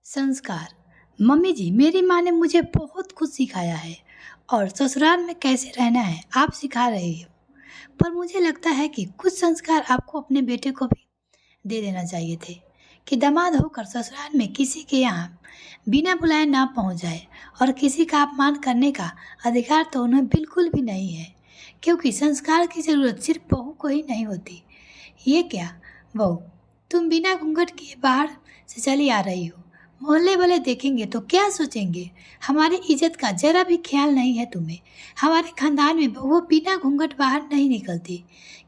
संस्कार। मम्मी जी, मेरी माँ ने मुझे बहुत कुछ सिखाया है और ससुराल में कैसे रहना है आप सिखा रही हो। पर मुझे लगता है कि कुछ संस्कार आपको अपने बेटे को भी दे देना चाहिए थे कि दामाद होकर ससुराल में किसी के यहाँ बिना बुलाए ना पहुँच जाए और किसी का अपमान करने का अधिकार तो उन्हें बिल्कुल भी नहीं है, क्योंकि संस्कार की ज़रूरत सिर्फ बहू को ही नहीं होती। ये क्या बहू, तुम बिना घूंघट किए बाहर से चली आ रही हो, मोहल्ले वाले देखेंगे तो क्या सोचेंगे। हमारी इज्जत का जरा भी ख्याल नहीं है तुम्हें। हमारे खानदान में बहुएं बिना घूंघट बाहर नहीं निकलती।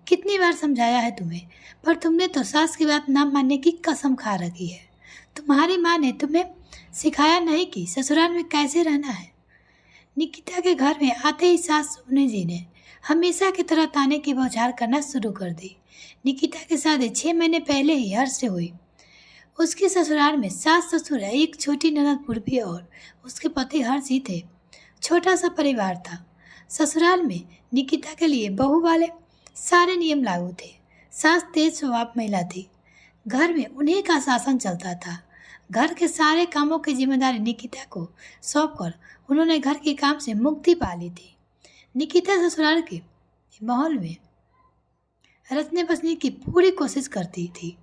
कितनी बार समझाया है तुम्हें, पर तुमने तो सास की बात ना मानने की कसम खा रखी है। तुम्हारी माँ ने तुम्हें सिखाया नहीं कि ससुराल में कैसे रहना है। निकिता के घर में आते ही सास सुमनी जी ने हमेशा की तरह ताने की बौछार करना शुरू कर दी। निकिता की शादी 6 महीने पहले ही हर्ष से हुई। उसके ससुराल में सास ससुर, एक छोटी ननद पूर्वी और उसके पति हर्ष ही थे। छोटा सा परिवार था। ससुराल में निकिता के लिए बहू वाले सारे नियम लागू थे। सास तेज स्वभाव महिला थी। घर में उन्हीं का शासन चलता था। घर के सारे कामों की जिम्मेदारी निकिता को सौंपकर उन्होंने घर के काम से मुक्ति पा ली थी। निकिता ससुराल के माहौल में रचने बसने की पूरी कोशिश करती थी।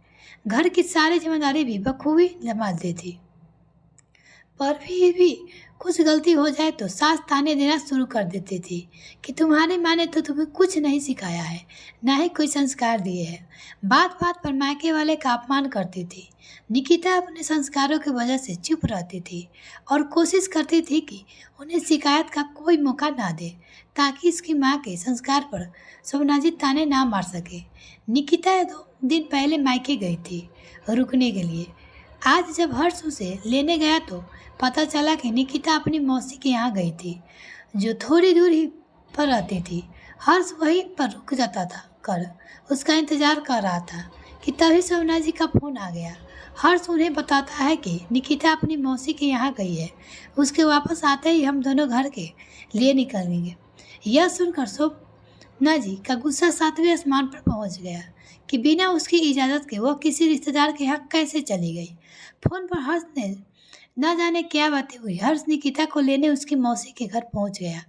घर की सारी जिम्मेदारी भी बखूबी संभालती थी। पर भी कुछ गलती हो जाए तो सास ताने देना शुरू कर देती थी कि तुम्हारी माँ ने तो तुम्हें कुछ नहीं सिखाया है, ना ही कोई संस्कार दिए हैं। बात बात पर मायके वाले का अपमान करती थी। निकिता अपने संस्कारों की वजह से चुप रहती थी और कोशिश करती थी कि उन्हें शिकायत का कोई मौका ना दे, ताकि इसकी माँ के संस्कार पर शोभनाजी ताने ना मार सके। निकिता 2 दिन पहले मायके गई थी रुकने के लिए। आज जब हर्ष उसे लेने गया तो पता चला कि निकिता अपनी मौसी के यहाँ गई थी, जो थोड़ी दूर ही पर रहती थी। हर्ष वहीं पर रुक जाता था कर उसका इंतजार कर रहा था कि तभी शोभना जी का फोन आ गया। हर्ष उन्हें बताता है कि निकिता अपनी मौसी के यहाँ गई है। उसके वापस आते ही हम दोनों घर के लिए निकलेंगे। यह सुनकर शोभना जी का गुस्सा 7वें आसमान पर पहुँच गया कि बिना उसकी इजाज़त के वह किसी रिश्तेदार के यहाँ कैसे चली गई। फोन पर हर्ष ने न जाने क्या बातें हुई। हर्ष निकिता को लेने उसकी मौसी के घर पहुंच गया।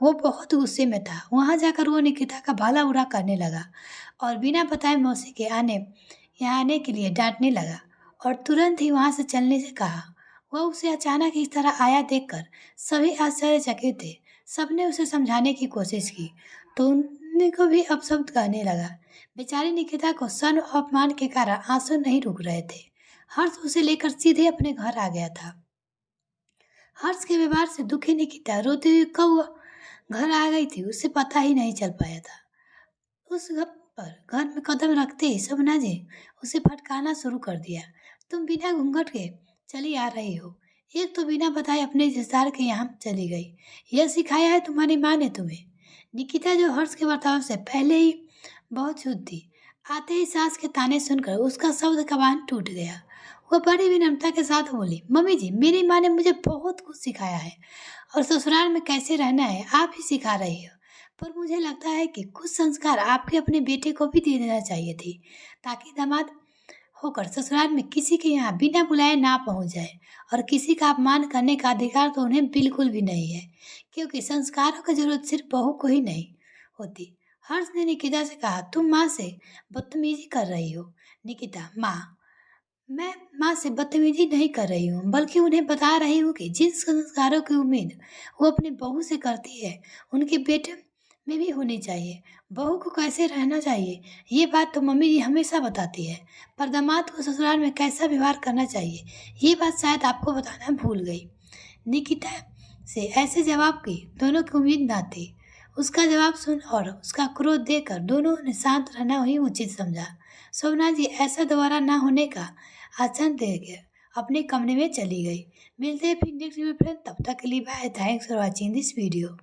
वो बहुत गुस्से में था। वहां जाकर वो निकिता का भला बुरा करने लगा और बिना बताए मौसी के यहाँ आने के लिए डांटने लगा और तुरंत ही वहां से चलने से कहा। वह उसे अचानक इस तरह आया देखकर सभी आश्चर्यचकित थे। सबने उसे समझाने की कोशिश की तो उनको भी अपशब्द कहने लगा। बेचारी निकिता को शर्म और अपमान के कारण आंसू नहीं रुक रहे थे। हर्ष उसे लेकर सीधे अपने घर आ गया था। हर्ष के व्यवहार से दुखी निकिता रोते हुए कब घर आ गई थी उसे पता ही नहीं चल पाया था। उस घर में कदम रखते ही शोभना जी उसे फटकारना शुरू कर दिया। तुम बिना घूंघट के चली आ रही हो, एक तो बिना बताए अपने रिश्तेदार के यहाँ चली गई। यह सिखाया है तुम्हारी माँ ने तुम्हें। निकिता, जो हर्ष के बर्ताव से पहले ही बहुत शुद्ध थी, आते ही सास के ताने सुनकर उसका शब्द कबान टूट गया। वह बड़ी विनम्रता के साथ बोली, मम्मी जी, मेरी माँ ने मुझे बहुत कुछ सिखाया है और ससुराल में कैसे रहना है आप ही सिखा रही हो। पर मुझे लगता है कि कुछ संस्कार आपके अपने बेटे को भी दे देना चाहिए थी, ताकि दामाद होकर ससुराल में किसी के यहाँ बिना बुलाए ना पहुँच जाए और किसी का अपमान करने का अधिकार तो उन्हें बिल्कुल भी नहीं है, क्योंकि संस्कारों की जरूरत सिर्फ बहू को ही नहीं होती। हर्ष ने निकिता से कहा, तुम माँ से बदतमीजी कर रही हो। निकिता, मैं माँ से बदतमीजी नहीं कर रही हूँ, बल्कि उन्हें बता रही हूँ कि जिन संस्कारों की उम्मीद वो अपने बहू से करती है उनके बेटे में भी होनी चाहिए। बहू को कैसे रहना चाहिए ये बात तो मम्मी जी हमेशा बताती है, पर दामाद को ससुराल में कैसा व्यवहार करना चाहिए ये बात शायद आपको बताना भूल गई। निकिता से ऐसे जवाब की दोनों की उम्मीद ना थी। उसका जवाब सुन और उसका क्रोध देखकर दोनों ने शांत रहना ही उचित समझा। शोभना जी ऐसा दोबारा ना होने का आश्वासन देकर अपने कमरे में चली गई। मिलते हैं फिर नेक्स्ट वीडियो फ्रेंड, तब तक के लिए bye. Thanks for watching this video.